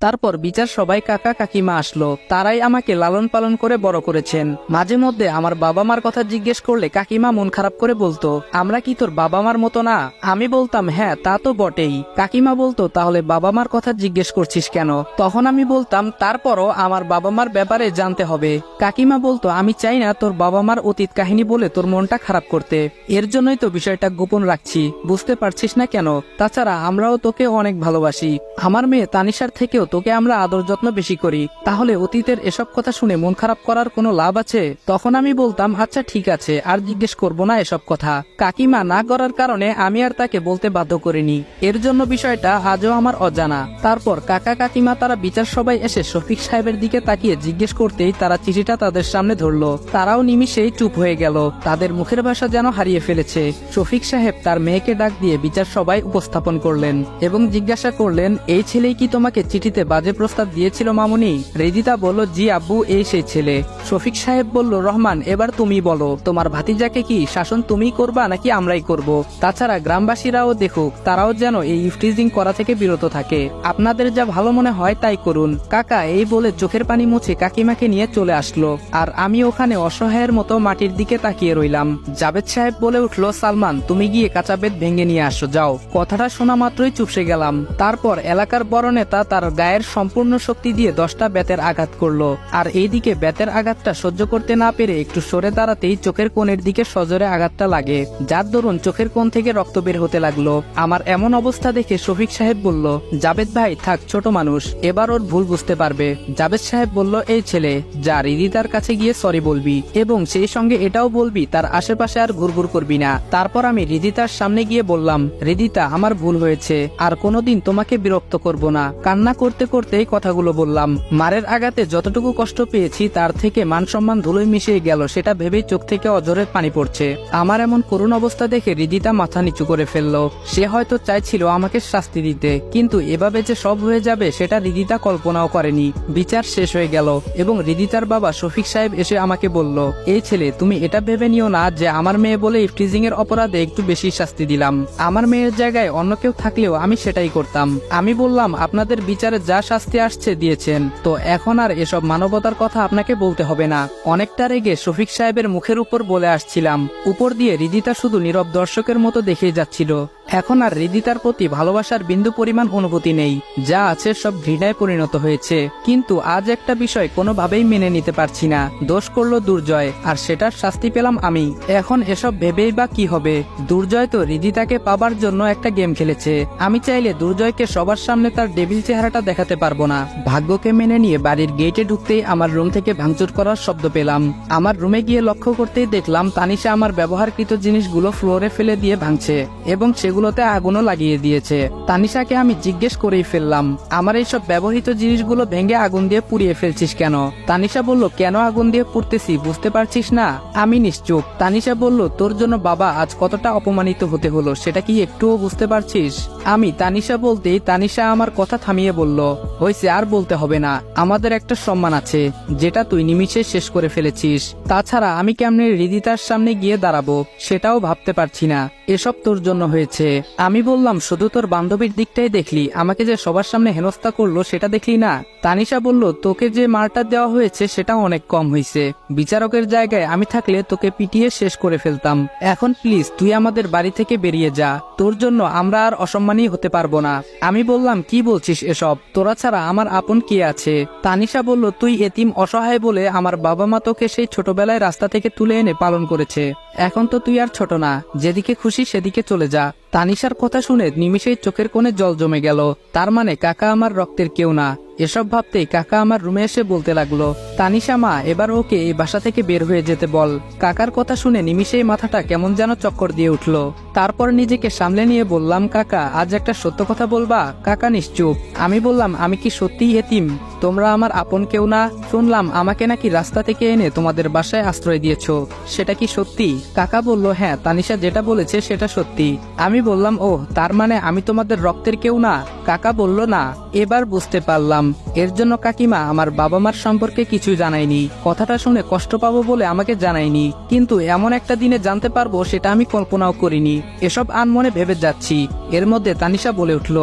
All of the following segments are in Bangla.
তারপর বিচার সবাই কাকা কাকিমা আসলো, তারাই আমাকে লালন পালন করে বড় করেছেন। মাঝে মধ্যে আমার বাবা মার কথা জিজ্ঞেস করলে কাকিমা মন খারাপ করে বলতো, আমরা কি তোর বাবা মার মতো না? আমি বলতাম হ্যাঁ তা তো বটেই। কাকিমা বলতো, তাহলে বাবা মার কথা জিজ্ঞেস করছিস কেন? তখন আমি বলতাম তারপরও আমার বাবা মার ব্যাপারে জানতে হবে। কাকিমা বলতো, আমি চাই না তোর বাবা মার অতীত কাহিনী বলে তোর মনটা খারাপ করতে, এর জন্যই তো বিষয়টা গোপন রাখছি, বুঝতে পারছিস না কেন? তাছাড়া আমরাও তোকে অনেক ভালোবাসি, আমার মেয়ে তানিশার থেকেও তোকে আমরা আদর যত্ন বেশি করি, তাহলে অতীতের এসব কথা শুনে মন খারাপ করার কোনো লাভ আছে? তখন আমি বলতাম আচ্ছা ঠিক আছে, আর জিজ্ঞেস করবো না এসব কথা। কাকিমা না করার কারণে আমি আর তাকে বলতে বাধ্য করিনি, এর জন্য বিষয়টা আজও আমার অজানা। তারপর কাকা কাকিমা তারা বিচার সবাই এসে শফিক সাহেবের দিকে তাকিয়ে জিজ্ঞেস করতেই তারা চিঠিটা তাদের সামনে ধরলো। তারাও নিমিষেই চুপ হয়ে গেল, তাদের মুখের ভাষা যেন হারিয়ে ফেলেছে। শফিক সাহেব তার মেয়েকে ডাক দিয়ে বিচার সবাই উপস্থাপন করলেন এবং জিজ্ঞাসা করলেন, এই ছেলেই কি তোমাকে চিঠিতে বাজে প্রস্তাব দিয়েছিল মামুনি? রেজিতা বলল, জি আব্বু, এই সেই ছেলে। শফিক সাহেব বলল, রহমান এবার তুমি বলো, তোমার ভাতিজাকে কি শাসন তুমিই করবা নাকি আমরাই করব? তাছাড়া গ্রামবাসীরাও দেখুক, তারাও যেন এই ইফটিজিং করা থেকে বিরত থাকে, আপনাদের যা ভালো মনে হয় তাই করুন। কাকা এই বলে চোখের পানি মুছে কাকিমাকে নিয়ে চলে আসলো, আর আমি ওখানে অসহায়ের মতো মাটির দিকে তাকিয়ে রইলাম। জাবেদ সাহেব বলে উঠলো, সালমান তুমি গিয়ে কাঁচা বেত ভেঙে নিয়ে আসো যাও। কথাটা শোনা মাত্রই চুপসে গেলাম। তারপর এলাকার বড় নেতা তার গায়ের সম্পূর্ণ শক্তি দিয়ে 10টা বেতের আঘাত করলো, আর এইদিকে বেতের আঘাতটা সহ্য করতে না পেরে একটু সরে দাঁড়াতেই চোখের কোণের দিকে সজোরে আঘাতটা লাগে, যার দরুন চোখের কোণ থেকে রক্ত বের হতে লাগলো। আমার এমন অবস্থা দেখে শফিক সাহেব বলল, জাবেদ ভাই থাক, ছোট মানুষ, এবার ওর ভুল বুঝতে পারবে। জাবেদ সাহেব বলল, এই ছেলে যা, রিদিতার কাছে গিয়ে সরি বলবি এবং সেই সঙ্গে এটাও বলবি তার আশেপাশে আর ঘুরঘুর করবি না। তারপর আমি রিদিতার সামনে গিয়ে বললাম, রিদিতা আমার ভুল হয়েছে, আর কোনোদিন তোমাকে বিরক্ত করব না। কান্না করতে করতেই কথাগুলো বললাম। মারের আঘাতে যতটুকু কষ্ট পেয়েছি তার থেকে মান সম্মান ধুলোয় মিশিয়ে গেল, সেটা ভেবেই চোখ থেকে অঝরে পানি পড়ছে। আমার এমন করুণ অবস্থা দেখে রিদিতা মাথা নিচু করে ফেললো। সে হয়তো চাইছিল আমাকে শাস্তি দিতে, কিন্তু এভাবে যে সব হয়ে যাবে সেটা রিদিতা কল্পনাও করেনি। বিচার শেষ হয়ে গেল এবং রিদিতার বাবা শফিক সাহেব এসে আমাকে বলল, এই ছেলে তুমি এটা ভেবে নিও না যে আমার মেয়ে বলে ইফটিজিং এর অপরাধে একটু বেশি শাস্তি দিলাম, আমার মেয়ের জায়গায় অন্য কেউ থাকলেও আমি সেটাই করতাম। আমি বললাম, আপনাদের বিচারে যা শাস্তি আসছে দিয়েছেন, তো এখন আর এসব মানবতার কথা আপনাকে বলতে হবে না। অনেকটা রেগে শফিক সাহেবের মুখের উপর বলে আসছিলাম, উপর দিয়ে রিদিতা শুধু নীরব দর্শকের মতো দেখেই যাচ্ছিল। এখন আর রিদিতার প্রতি ভালোবাসার বিন্দু পরিমাণ অনুভূতি নেই, যা আছে সব ঘৃণায় পরিণত হয়েছে। কিন্তু আজ একটা বিষয় কোনোভাবেই মেনে নিতে পারছি না, দোষ করলো দুর্জয় আর সেটার শাস্তি পেলাম আমি। এখন এসব ভেবেই বা কি হবে? দুর্জয় তো রিদিতাকে পাবার জন্য একটা গেম খেলেছে, আমি চাইলে দুর্জয়কে সবার সামনে তার ডেভিল চেহারাটা দেখাতে পারবো না। ভাগ্যকে মেনে নিয়ে বাড়ির গেটে ঢুকতেই আমার রুম থেকে ভাঙচুর করার শব্দ পেলাম। আমার রুমে গিয়ে লক্ষ্য করতেই দেখলাম তানিশা আমার ব্যবহারকৃত জিনিসগুলো ফ্লোরে ফেলে দিয়ে ভাঙছে এবং সেগুলোতে আগুনও লাগিয়ে দিয়েছে। তানিশাকে আমি জিজ্ঞেস করেই ফেললাম, আমার এইসব ব্যবহৃত জিনিসগুলো ভেঙে আগুন দিয়ে পুড়িয়ে ফেলছিস কেন? তানিশা বলল, কেন আগুন দিয়ে পুড়তেছি বুঝতে পারছিস না? আমি নিশ্চুপ। তানিশা বলল, তোর জন্য বাবা আজ কতটা অপমানিত হতে হলো সেটা কি একটুও বুঝতে পারছিস? আমি তানিশা বলতেই তানিশা আমার কথা থামিয়ে বলল, হয়েছে, আর বলতে হবে না, আমাদের একটা সম্মান আছে যেটা তুই নিমিষে শেষ করে ফেলেছিস। তাছাড়া আমি কেমনে রিদিতার সামনে গিয়ে দাঁড়াবো সেটাও ভাবতে পারছি না, এসব তোর জন্য হয়েছে। আমি বললাম, শুধু তোর বান্ধবীর দিকটাই দেখলি, আমাকে যে সবার সামনে হেনস্থা করলো সেটা দেখলি না? তানিশা বলল, তোকে যে মারটা দেওয়া হয়েছে সেটা অনেক কম হয়েছে, বিচারকের জায়গায় আমি থাকলে তোকে পিটিয়ে শেষ করে ফেলতাম। এখন প্লিজ তুই আমাদের বাড়ি থেকে বেরিয়ে যা, তোর জন্য আমরা আর অসম্মানী হতে পারবো না। আমি বললাম, কি বলছিস এসব? তোরা ছাড়া আমার আপন কে আছে? তানিশা বলল, তুই এতিম অসহায় বলে আমার বাবা মা তোকে সেই ছোটবেলায় রাস্তা থেকে তুলে এনে পালন করেছে, এখন তো তুই আর ছোট না, যেদিকে খুশি সেদিকে চলে যা। তানিশার কথা শুনে নিমিষেই চোখের কোণে জল জমে গেল, তার মানে কাকা আমার রক্তের কেউ না। এসব ভাবতেই কাকা আমার রুমে এসে বলতে লাগলো, তানিশা মা, এবার ওকে এই বাসা থেকে বের হয়ে যেতে বল। কাকার কথা শুনে নিমিষেই মাথাটা কেমন যেন চক্কর দিয়ে উঠলো। তারপর নিজেকে সামলে নিয়ে বললাম, কাকা আজ একটা সত্য কথা বলবা? কাকা নিশ্চুপ। আমি বললাম, আমি কি সত্যিই এতিম? তোমরা আমার আপন কেউ না? শুনলাম আমাকে নাকি রাস্তা থেকে এনে তোমাদের বাসায় আশ্রয় দিয়েছো, সেটা কি সত্যি? কাকা বলল, হ্যাঁ, তানিশা যেটা বলেছে সেটা সত্যি। আমি বললাম, ও তার মানে আমি তোমাদের রক্তের কেউ না? কাকা বলল, না। এবার বুঝতে পারলাম, এর জন্য কাকিমা আমার বাবা মার সম্পর্কে কিছু কিছু জানায়নি। কথাটা শুনে কষ্ট পাবো বলে আমাকে জানায়নি, কিন্তু এমন একটা দিনে জানতে পারবো সেটা আমি কল্পনাও করিনি। এসব আনমনে ভেবে যাচ্ছি, এর মধ্যে তানিশা বলে উঠল,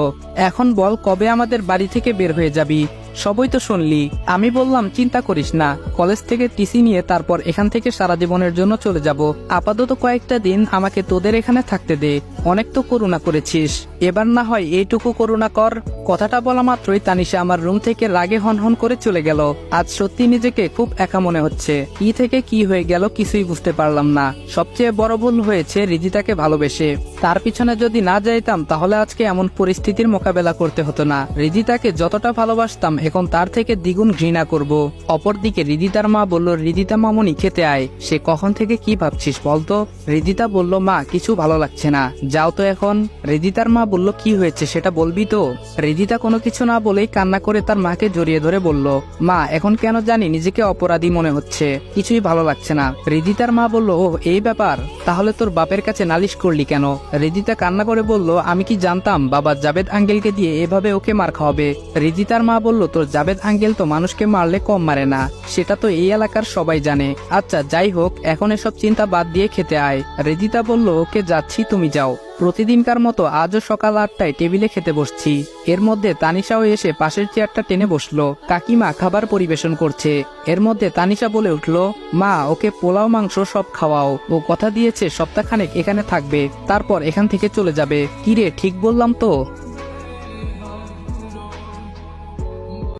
এখন বল কবে আমাদের বাড়ি থেকে বের হয়ে যাবি? সবই তো শুনলি। আমি বললাম চিন্তা করিস না, কলেজ থেকে টিসি নিয়ে তারপর এখান থেকে সারা জীবনের জন্য চলে যাব। আপাতত কয়েকটা দিন আমাকে তোদের এখানে থাকতে দে। অনেক তো করুণা করেছিস, এবার না হয় এইটুকু করুণা কর। কথাটা বলা মাত্রই তানিশা আমার রুম থেকে রাগে হনহন করে চলে গেল। আজ সত্যি নিজেকে খুব একা মনে হচ্ছে। কি থেকে কি হয়ে গেল কিছুই বুঝতে পারলাম না। সবচেয়ে বড় ভুল হয়েছে রিজিতাকে ভালোবেসে। তার পিছনে যদি না যাইতাম তাহলে আজকে এমন পরিস্থিতির মোকাবেলা করতে হতো না। রিজিতাকে যতটা ভালোবাসতাম এখন তার থেকে দ্বিগুণ ঘৃণা করব। অপরদিকে রিদিতার মা বলল, রিদিতা মামুনি খেতে আয়। সে কখন থেকে কি ভাবছিস বলতো? রিদিতা বলল, মা কিছু ভালো লাগছে না, যাও তো এখন। রিদিতার মা বলল, কি হয়েছে সেটা বলবি তো? রিদিতা কোনো কিছু না বলেই কান্না করে তার মাকে জড়িয়ে ধরে বলল, মা এখন কেন জানি নিজেকে অপরাধী মনে হচ্ছে, কিছুই ভালো লাগছে না। রিদিতার মা বলল, ও এই ব্যাপার, তাহলে তোর বাপের কাছে নালিশ করলি কেন? রিদিতা কান্না করে বলল, আমি কি জানতাম বাবা জাবেদ আঙ্কেলকে দিয়ে এভাবে ওকে মার খাওয়াবে? রিদিতার মা বলল, তোর জাবেদ আঙ্কেল তো মানুষকে মারলে কম মারে না, সেটা তো এই এলাকার সবাই জানে। আচ্ছা যাই হোক, এখন এসব চিন্তা বাদ দিয়ে খেতে আয়। রিদিতা বলল, ওকে যাচ্ছি, তুমি যাও। প্রতিদিনকার মতো আজও সকাল 8টায় টেবিলে খেতে বসছি। এর মধ্যে তানিশাও এসে পাশের চেয়ারটা টেনে বসলো। কাকিমা খাবার পরিবেশন করছে। এর মধ্যে তানিশা বলে উঠল, মা ওকে পোলাও মাংস সব খাওয়াও, ও কথা দিয়েছে সপ্তাহখানেক এখানে থাকবে, তারপর এখান থেকে চলে যাবে। কিরে ঠিক বললাম তো?